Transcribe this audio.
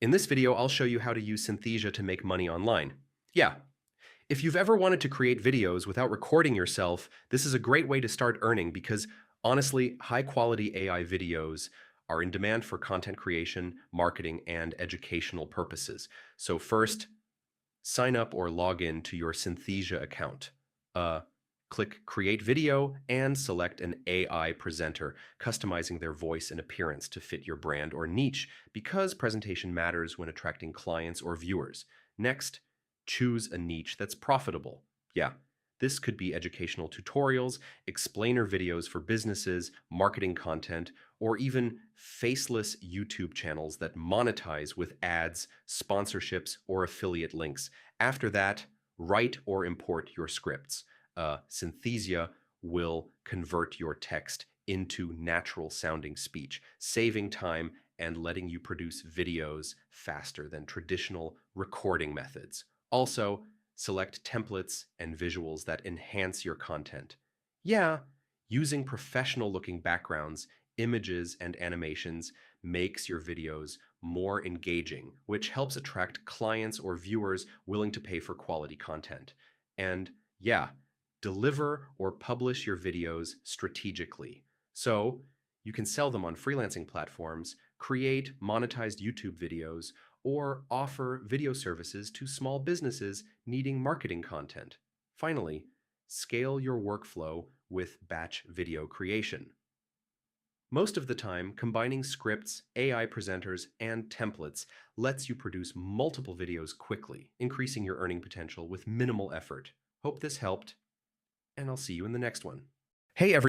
In this video, I'll show you how to use Synthesia to make money online. Yeah, if you've ever wanted to create videos without recording yourself, this is a great way to start earning because honestly, high-quality AI videos are in demand for content creation, marketing, and educational purposes. So first, sign up or log in to your Synthesia account. Uh, Click Create Video and select an AI presenter, customizing their voice and appearance to fit your brand or niche because presentation matters when attracting clients or viewers. Next, choose a niche that's profitable. Yeah, this could be educational tutorials, explainer videos for businesses, marketing content, or even faceless YouTube channels that monetize with ads, sponsorships, or affiliate links. After that, write or import your scripts. Synthesia will convert your text into natural sounding speech, saving time and letting you produce videos faster than traditional recording methods. Also, select templates and visuals that enhance your content. Yeah, using professional looking backgrounds, images, and animations makes your videos more engaging, which helps attract clients or viewers willing to pay for quality content. And yeah, deliver or publish your videos strategically. So you can sell them on freelancing platforms, create monetized YouTube videos, or offer video services to small businesses needing marketing content. Finally, scale your workflow with batch video creation. Most of the time, combining scripts, AI presenters, and templates lets you produce multiple videos quickly, increasing your earning potential with minimal effort. Hope this helped, and I'll see you in the next one. Hey, everyone.